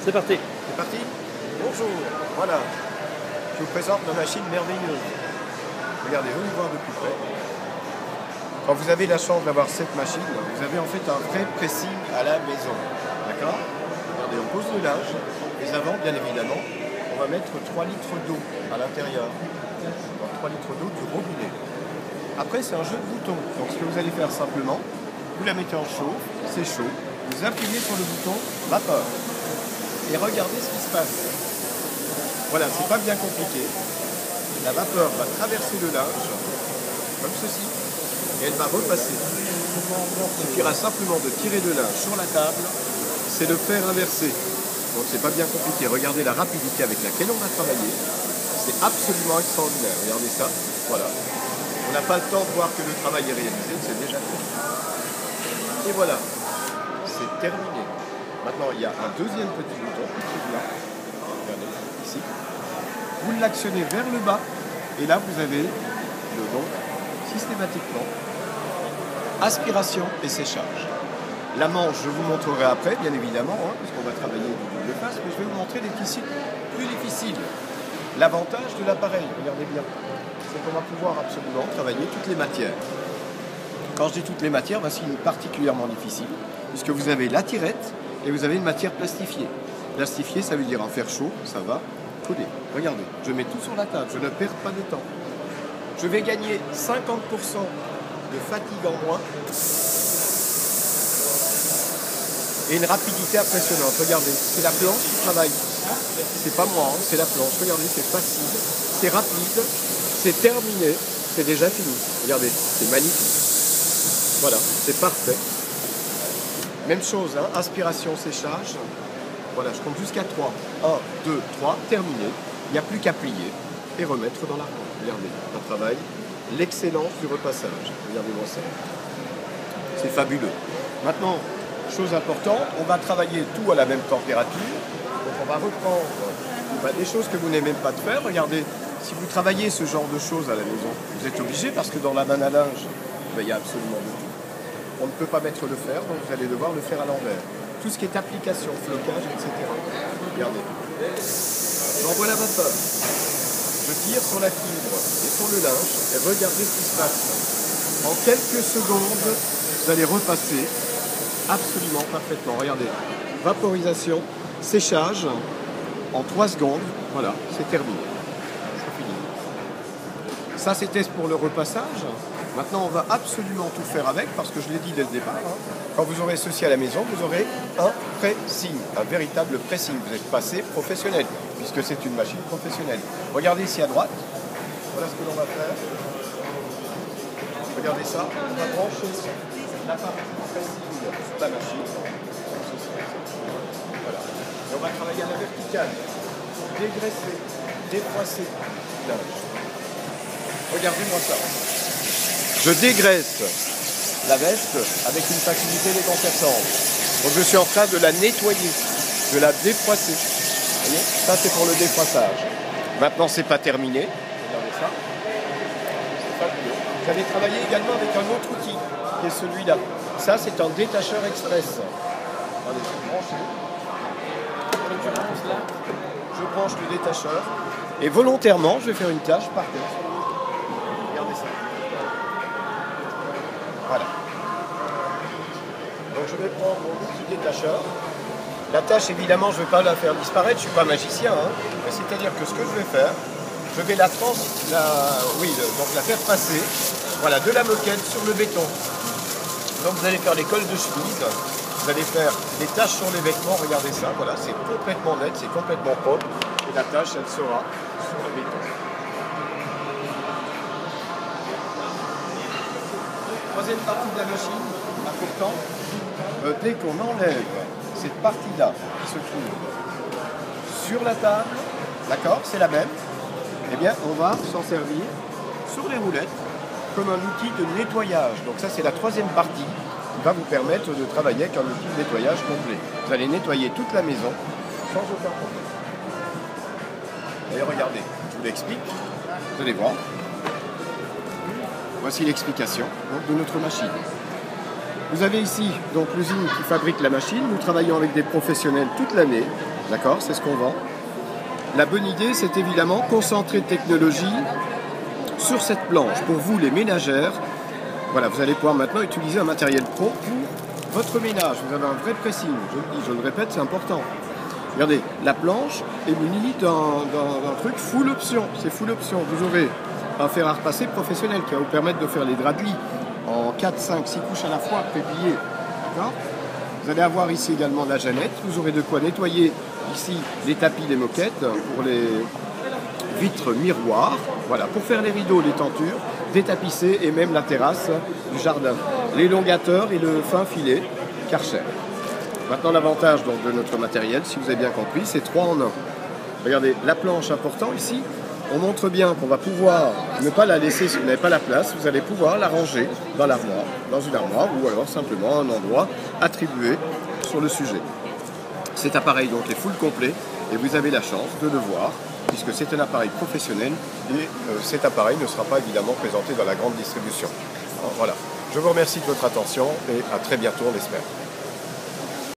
C'est parti. C'est parti? Bonjour, voilà. Je vous présente ma machine merveilleuse. Regardez, venez voir de plus près. Quand vous avez la chance d'avoir cette machine, vous avez en fait un vrai pressing à la maison. D'accord? Regardez, on pose le linge. Les avant, bien évidemment, on va mettre 3 litres d'eau à l'intérieur. 3 litres d'eau du robinet. Après, c'est un jeu de boutons. Donc, ce que vous allez faire simplement, vous la mettez en chauffe, c'est chaud. Vous appuyez sur le bouton vapeur. Et regardez ce qui se passe. Voilà, c'est pas bien compliqué. La vapeur va traverser le linge, comme ceci, et elle va repasser. Il suffira simplement de tirer le linge sur la table, c'est de faire inverser. Donc c'est pas bien compliqué. Regardez la rapidité avec laquelle on va travailler. C'est absolument extraordinaire. Regardez ça. Voilà. On n'a pas le temps de voir que le travail est réalisé, c'est déjà fait. Et voilà. C'est terminé. Maintenant, il y a un deuxième petit bouton, celui-là. Regardez, ici. Vous l'actionnez vers le bas, et là, vous avez le don, systématiquement, aspiration et séchage. La manche, je vous montrerai après, bien évidemment, hein, puisqu'on va travailler du double face, mais je vais vous montrer des tissus plus difficiles. L'avantage de l'appareil, regardez bien, c'est qu'on va pouvoir absolument travailler toutes les matières. Quand je dis toutes les matières, voici une particulièrement difficile, puisque vous avez la tirette, et vous avez une matière plastifiée. Plastifiée, ça veut dire un fer chaud, ça va coller. Regardez, je mets tout sur la table, je ne perds pas de temps. Je vais gagner 50% de fatigue en moins et une rapidité impressionnante. Regardez, c'est la planche qui travaille. C'est pas moi, hein, c'est la planche. Regardez, c'est facile, c'est rapide, c'est terminé, c'est déjà fini. Regardez, c'est magnifique. Voilà, c'est parfait. Même chose, hein, aspiration, séchage. Voilà, je compte jusqu'à 3. 1, 2, 3, terminé. Il n'y a plus qu'à plier et remettre dans l'armoire. Regardez, un travail. L'excellence du repassage. Regardez-moi ça. C'est fabuleux. Maintenant, chose importante, on va travailler tout à la même température. Donc on va reprendre des choses que vous n'aimez même pas de faire. Regardez, si vous travaillez ce genre de choses à la maison, vous êtes obligé parce que dans la banne à linge, il y a absolument de tout. On ne peut pas mettre le fer, donc vous allez devoir le faire à l'envers. Tout ce qui est application, flocage, etc. Regardez. J'envoie la vapeur. Je tire sur la fibre et sur le linge et regardez ce qui se passe. En quelques secondes, vous allez repasser absolument parfaitement. Regardez. Vaporisation, séchage, en 3 secondes. Voilà, c'est terminé. C'est fini. Ça, c'était pour le repassage. Maintenant, on va absolument tout faire avec, parce que je l'ai dit dès le départ, hein, quand vous aurez ceci à la maison, vous aurez un pressing, un véritable pressing. Vous êtes passé professionnel, puisque c'est une machine professionnelle. Regardez ici à droite, voilà ce que l'on va faire. Regardez ça, on va brancher la partie pressing sur la machine. Voilà. Et on va travailler à la verticale, dégraisser, défroisser le linge. Regardez-moi ça. Je dégraisse la veste avec une facilité déconcertante. Donc je suis en train de la nettoyer, de la défroisser. Vous voyez, ça c'est pour le défroissage. Maintenant c'est pas terminé. Regardez ça. C'est fabuleux. Vous allez travailler également avec un autre outil, qui est celui-là. Ça c'est un détacheur express. Regardez, c'est branché. En l'occurrence là, je branche le détacheur. Et volontairement, je vais faire une tâche par terre. Regardez ça. Voilà. Donc je vais prendre mon petit détacheur. La tâche, évidemment, je ne vais pas la faire disparaître, je ne suis pas magicien. Hein. C'est-à-dire que ce que je vais faire, je vais la faire passer, voilà, de la moquette sur le béton. Donc vous allez faire les cols de chemise, vous allez faire des taches sur les vêtements, regardez ça, voilà, c'est complètement net, c'est complètement propre. Et la tâche, elle sera sur le béton. Troisième partie de la machine, important, dès qu'on enlève cette partie-là qui se trouve sur la table, d'accord, c'est la même, eh bien on va s'en servir sur les roulettes comme un outil de nettoyage. Donc ça c'est la troisième partie qui va vous permettre de travailler avec un outil de nettoyage complet. Vous allez nettoyer toute la maison sans aucun problème. D'ailleurs regardez, je vous l'explique, vous allez voir. Voici l'explication de notre machine. Vous avez ici donc l'usine qui fabrique la machine. Nous travaillons avec des professionnels toute l'année. D'accord, c'est ce qu'on vend. La bonne idée, c'est évidemment concentrer technologie sur cette planche. Pour vous, les ménagères, voilà, vous allez pouvoir maintenant utiliser un matériel pro pour votre ménage. Vous avez un vrai pressing, je le dis, je le répète, c'est important. Regardez, la planche est munie d'un truc full option. C'est full option. Vous aurez un fer à repasser professionnel qui va vous permettre de faire les draps de lit en 4, 5, 6 couches à la fois, prépliées. D'accord ? Vous allez avoir ici également la Jeannette. Vous aurez de quoi nettoyer ici les tapis, les moquettes pour les vitres miroirs. Voilà, pour faire les rideaux, les tentures, détapisser et même la terrasse du jardin. L'élongateur et le fin filet Karcher. Maintenant, l'avantage donc, de notre matériel, si vous avez bien compris, c'est 3 en 1. Regardez, la planche important ici, on montre bien qu'on va pouvoir ne pas la laisser si vous n'avez pas la place, vous allez pouvoir la ranger dans l'armoire, dans une armoire ou alors simplement un endroit attribué sur le sujet. Cet appareil donc est full complet et vous avez la chance de le voir puisque c'est un appareil professionnel et cet appareil ne sera pas évidemment présenté dans la grande distribution. Alors, voilà, je vous remercie de votre attention et à très bientôt on l'espère.